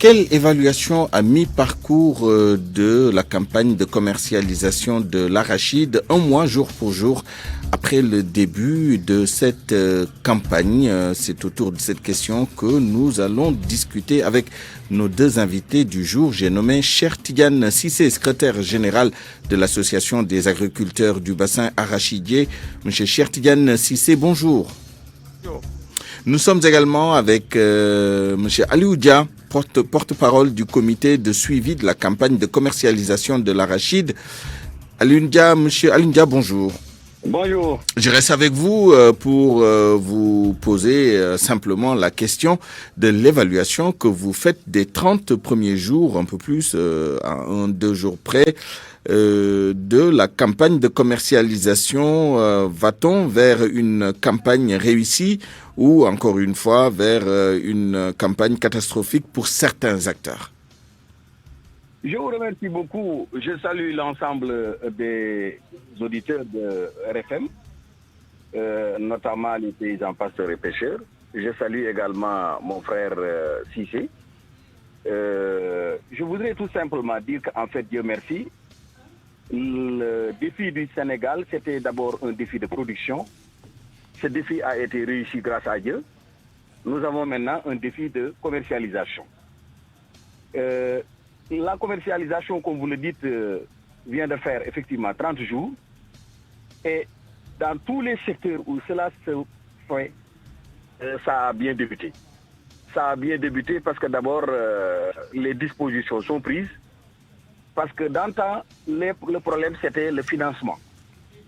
quelle évaluation à mi-parcours de la campagne de commercialisation de l'arachide, un mois jour pour jour après le début de cette campagne? C'est autour de cette question que nous allons discuter avec nos deux invités du jour. J'ai nommé Cheikh Tidiane Cissé, secrétaire général de l'Association des agriculteurs du bassin arachidier. Monsieur Cheikh Tidiane Cissé, bonjour. Nous sommes également avec monsieur Aliou Dia, porte-parole du comité de suivi de la campagne de commercialisation de l'arachide. Aliou Dia, monsieur Aliou Dia, bonjour. Bonjour. Je reste avec vous pour vous poser simplement la question de l'évaluation que vous faites des 30 premiers jours, un peu plus, à 1-2 jours près, de la campagne de commercialisation. Va-t-on vers une campagne réussie ou, encore une fois, vers une campagne catastrophique pour certains acteurs? Je vous remercie beaucoup. Je salue l'ensemble des auditeurs de RFM, notamment les paysans pasteurs et pêcheurs. Je salue également mon frère Cissé. Je voudrais tout simplement dire qu'en fait, Dieu merci, le défi du Sénégal, c'était d'abord un défi de production. Ce défi a été réussi grâce à Dieu. Nous avons maintenant un défi de commercialisation. La commercialisation, comme vous le dites, vient de faire effectivement 30 jours. Et dans tous les secteurs où cela se fait, ça a bien débuté. Ça a bien débuté parce que d'abord, les dispositions sont prises. Parce que dans le temps, le problème, c'était le financement.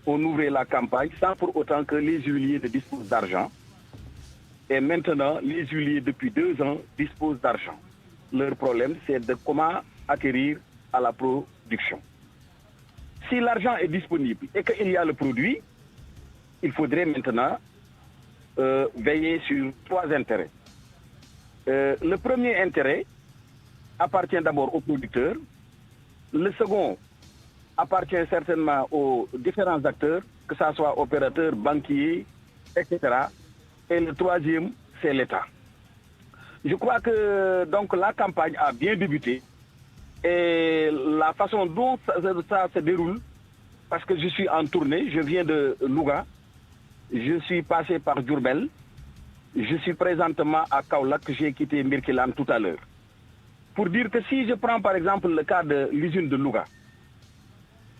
On ouvrait la campagne sans pour autant que les huiliers ne disposent d'argent. Et maintenant, les huiliers, depuis 2 ans, disposent d'argent. Leur problème, c'est de comment acquérir à la production. Si l'argent est disponible et qu'il y a le produit, il faudrait maintenant veiller sur 3 intérêts. Le premier intérêt appartient d'abord aux producteurs. Le second appartient certainement aux différents acteurs, que ce soit opérateurs, banquiers, etc. Et le troisième, c'est l'État. Je crois que donc la campagne a bien débuté et la façon dont ça se déroule, parce que je suis en tournée, je viens de Louga, je suis passé par Diourbel, je suis présentement à Kaolack, j'ai quitté Birkelane tout à l'heure. Pour dire que si je prends par exemple le cas de l'usine de Louga,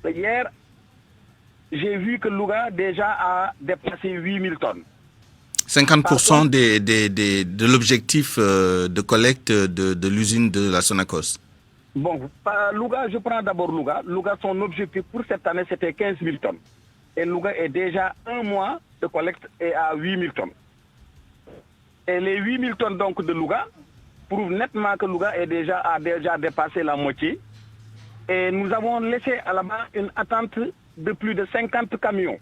hier, j'ai vu que Louga déjà a dépassé 8000 tonnes. 50% de l'objectif de collecte de l'usine de la Sonacos. Bon, Louga, je prends d'abord Louga. Louga, son objectif pour cette année, c'était 15 000 tonnes. Et Louga est déjà 1 mois de collecte et à 8 000 tonnes. Et les 8 000 tonnes donc de Louga prouvent nettement que Louga a déjà dépassé la moitié. Et nous avons laissé à là-bas une attente de plus de 50 camions.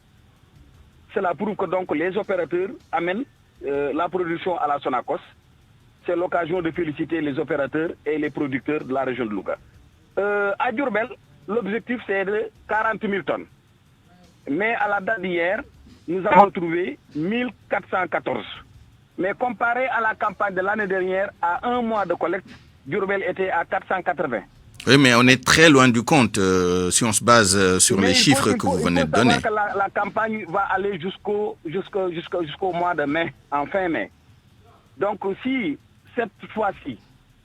Cela prouve que donc les opérateurs amènent la production à la Sonacos. C'est l'occasion de féliciter les opérateurs et les producteurs de la région de Louga. À Diourbel, l'objectif c'est de 40 000 tonnes. Mais à la date d'hier, nous avons trouvé 1414. Mais comparé à la campagne de l'année dernière, à 1 mois de collecte, Diourbel était à 480. Oui, mais on est très loin du compte si on se base sur les chiffres que vous venez de donner. Que la campagne va aller jusqu'au mois de mai, en fin mai. Donc si cette fois-ci,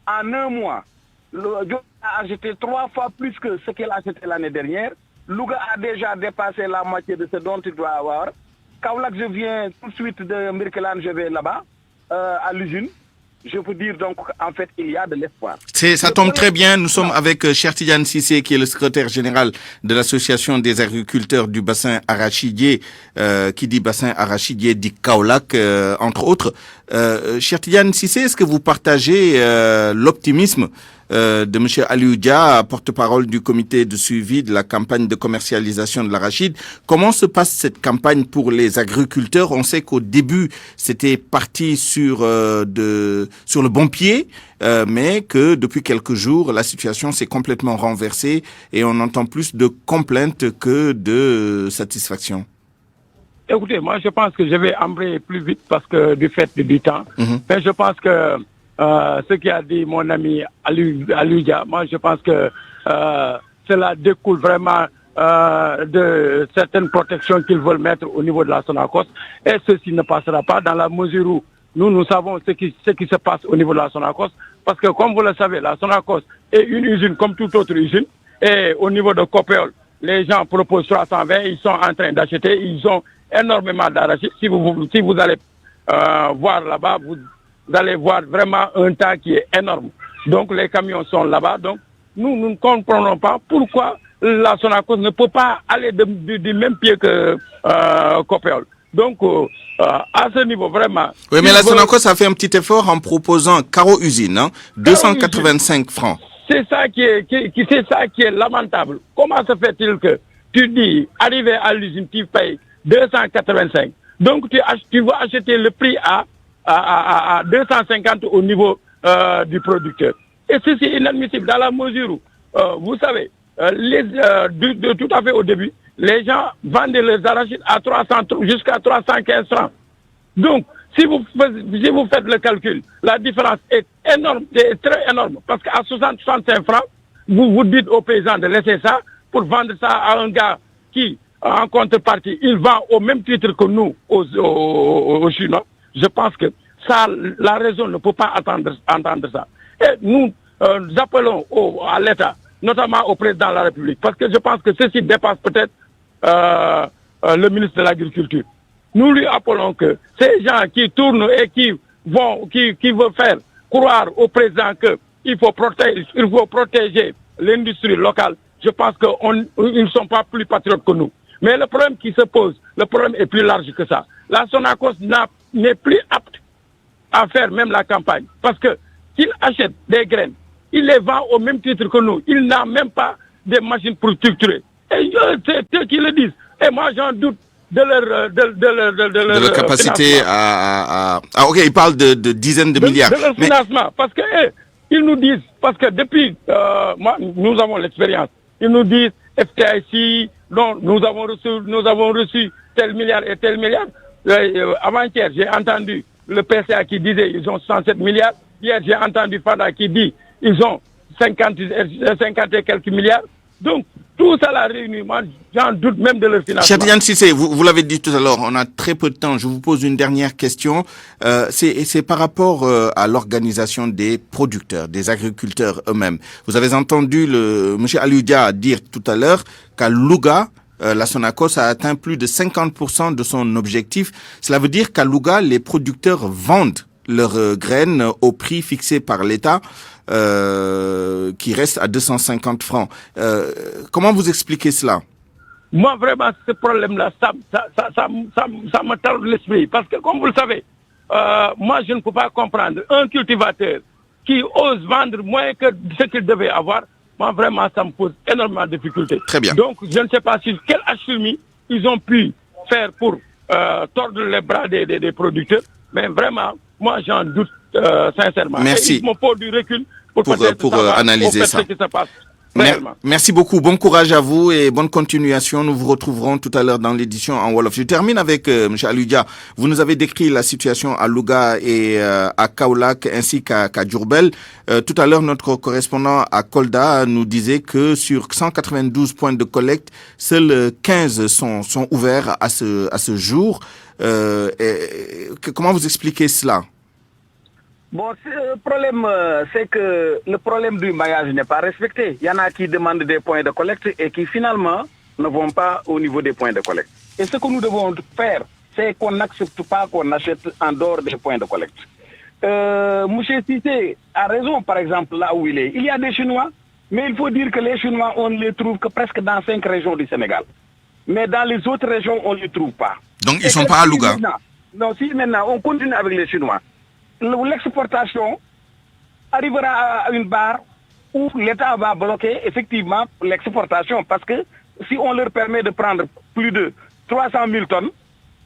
en 1 mois, Louga a acheté 3 fois plus que ce qu'elle a acheté l'année dernière, Louga a déjà dépassé la moitié de ce dont il doit avoir. Kaolack, je viens tout de suite de Birkelane, je vais là-bas, à l'usine. Je peux dire donc en fait il y a de l'espoir. Ça tombe très bien. Nous sommes avec Cheikh Tidiane Cissé qui est le secrétaire général de l'Association des agriculteurs du bassin arachidier. Qui dit bassin arachidier dit Kaolack entre autres. Cheikh Tidiane Cissé, est-ce que vous partagez l'optimisme de M. Aliou Dia, porte-parole du comité de suivi de la campagne de commercialisation de l'arachide? Comment se passe cette campagne pour les agriculteurs? On sait qu'au début, c'était parti sur le bon pied, mais que depuis quelques jours, la situation s'est complètement renversée et on entend plus de complaintes que de satisfaction. Écoutez, moi je pense que je vais embrayer plus vite parce que du fait du temps. Mais je pense que ce qu'a dit mon ami Aluja. Moi, je pense que cela découle vraiment de certaines protections qu'ils veulent mettre au niveau de la Sonacos. Et ceci ne passera pas dans la mesure où nous savons ce qui se passe au niveau de la Sonacos. Parce que, comme vous le savez, la Sonacos est une usine comme toute autre usine. Et au niveau de Copéol, les gens proposent 320, ils sont en train d'acheter, ils ont énormément d'arachides. Si vous allez voir là-bas, vous allez voir vraiment un tas qui est énorme. Donc les camions sont là-bas. Donc nous ne comprenons pas pourquoi la Sonacos ne peut pas aller du même pied que Copéol. Donc à ce niveau, vraiment... Oui, mais la Sonacos a fait un petit effort en proposant Caro Usine, 285 francs. C'est ça qui est lamentable. Comment se fait-il que tu dis, arrivé à l'usine, tu payes 285. Donc tu vas acheter le prix à 250 au niveau du producteur. Et ceci est inadmissible dans la mesure où, vous savez, tout à fait au début, les gens vendaient leurs arachides à 300 jusqu'à 315 francs. Donc, si vous faites le calcul, la différence est énorme, c'est très énorme. Parce qu'à 65 francs, vous dites aux paysans de laisser ça pour vendre ça à un gars qui, en contrepartie, il vend au même titre que nous, aux Chinois. Je pense que ça, la raison ne peut pas entendre ça. Et nous appelons à l'État, notamment au président de la République, parce que je pense que ceci dépasse peut-être le ministre de l'Agriculture. Nous lui appelons que ces gens qui tournent et qui veulent faire croire au président qu'il faut protéger l'industrie locale, je pense qu'ils ne sont pas plus patriotes que nous. Mais le problème qui se pose, le problème est plus large que ça. La Sonacos n'est plus apte à faire même la campagne. Parce que s'il achète des graines, il les vend au même titre que nous. Il n'a même pas des machines pour structurer. Et c'est eux qui le disent. Et moi, j'en doute de leur capacité ok, ils parlent de dizaines de milliards. De leur financement. Parce que ils nous disent, parce que depuis, nous avons l'expérience. Ils nous disent, FTIC, non, nous avons reçu tel milliard et tel milliard. Avant-hier, j'ai entendu le PCA qui disait ils ont 107 milliards. Hier, j'ai entendu Fada qui dit ils ont 50 et quelques milliards. Donc, tout ça l'a réuni. Moi, j'en doute même de leur financement. Cheikh Tidiane Cissé, vous l'avez dit tout à l'heure, on a très peu de temps. Je vous pose une dernière question. C'est par rapport à l'organisation des producteurs, des agriculteurs eux-mêmes. Vous avez entendu M. Aludia dire tout à l'heure qu'à Louga, la Sonacos a atteint plus de 50% de son objectif. Cela veut dire qu'à Louga, les producteurs vendent leurs graines au prix fixé par l'État, qui reste à 250 francs. Comment vous expliquez cela? Moi, vraiment, ce problème-là, ça me tarde l'esprit. Parce que, comme vous le savez, moi, je ne peux pas comprendre un cultivateur qui ose vendre moins que ce qu'il devait avoir. Moi, vraiment, ça me pose énormément de difficultés. Très bien. Donc, je ne sais pas sur quelle achemise ils ont pu faire pour tordre les bras des producteurs. Mais vraiment, moi, j'en doute sincèrement. Merci. Et il me faut du recul pour analyser ça. Ce qui se passe. Merci beaucoup. Bon courage à vous et bonne continuation. Nous vous retrouverons tout à l'heure dans l'édition en Wolof. Je termine avec M. Aludia. Vous nous avez décrit la situation à Louga et à Kaolack ainsi qu'à Diourbel. Tout à l'heure, notre correspondant à Kolda nous disait que sur 192 points de collecte, seuls 15 sont ouverts à ce jour. Comment vous expliquez cela? Bon, le problème, c'est que le problème du maillage n'est pas respecté. Il y en a qui demandent des points de collecte et qui finalement ne vont pas au niveau des points de collecte. Et ce que nous devons faire, c'est qu'on n'accepte pas qu'on achète en dehors des points de collecte. Mouché Cissé a raison, par exemple, là où il est. Il y a des Chinois, mais il faut dire que les Chinois, on ne les trouve que presque dans 5 régions du Sénégal. Mais dans les autres régions, on ne les trouve pas. Donc, ils ne sont pas à Louga. Non, si maintenant on continue avec les Chinois, l'exportation arrivera à une barre où l'État va bloquer effectivement l'exportation. Parce que si on leur permet de prendre plus de 300 000 tonnes,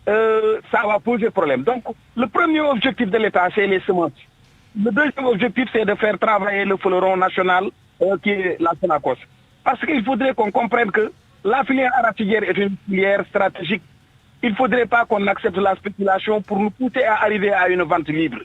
ça va poser problème. Donc, le premier objectif de l'État, c'est les semences. Le deuxième objectif, c'est de faire travailler le fleuron national qui est la Sonacos. Parce qu'il faudrait qu'on comprenne que la filière arachidière est une filière stratégique. Il ne faudrait pas qu'on accepte la spéculation pour nous pousser à arriver à une vente libre.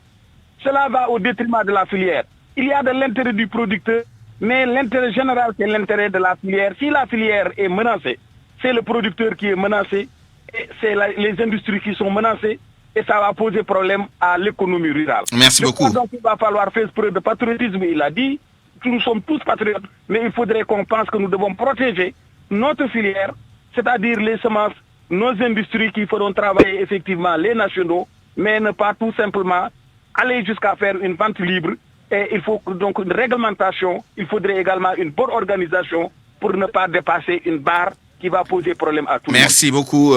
cela va au détriment de la filière. Il y a de l'intérêt du producteur, mais l'intérêt général, c'est l'intérêt de la filière. Si la filière est menacée, c'est le producteur qui est menacé, et c'est les industries qui sont menacées, et ça va poser problème à l'économie rurale. Merci beaucoup. Donc il va falloir faire preuve de patriotisme, il a dit. Nous sommes tous patriotes, mais il faudrait qu'on pense que nous devons protéger notre filière, c'est-à-dire les semences, nos industries qui feront travailler effectivement les nationaux, mais ne pas tout simplement aller jusqu'à faire une vente libre. Et il faut donc une réglementation, il faudrait également une bonne organisation pour ne pas dépasser une barre qui va poser problème à tout le monde. Merci beaucoup.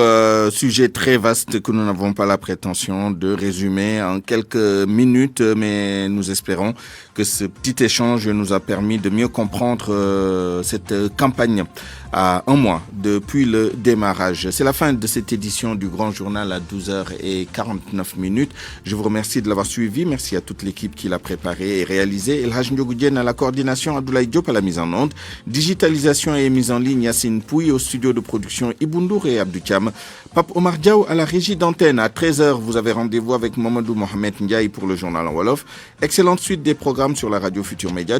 Sujet très vaste que nous n'avons pas la prétention de résumer en quelques minutes, mais nous espérons que ce petit échange nous a permis de mieux comprendre cette campagne à un mois depuis le démarrage. C'est la fin de cette édition du Grand Journal à 12h49. Je vous remercie de l'avoir suivi. Merci à toute l'équipe qui l'a préparé et réalisé. El Hadj Ndiogou Diène à la coordination, Abdoulaye Diop à la mise en onde, digitalisation et mise en ligne, Yassine Pouy au studio de production, Ibundour et Abdou Thiam. Pape Omar Diaw à la régie d'antenne. À 13h, vous avez rendez-vous avec Mamadou Mohamed Ndiaye pour le journal en Wolof. Excellente suite des programmes sur la radio Futur Média.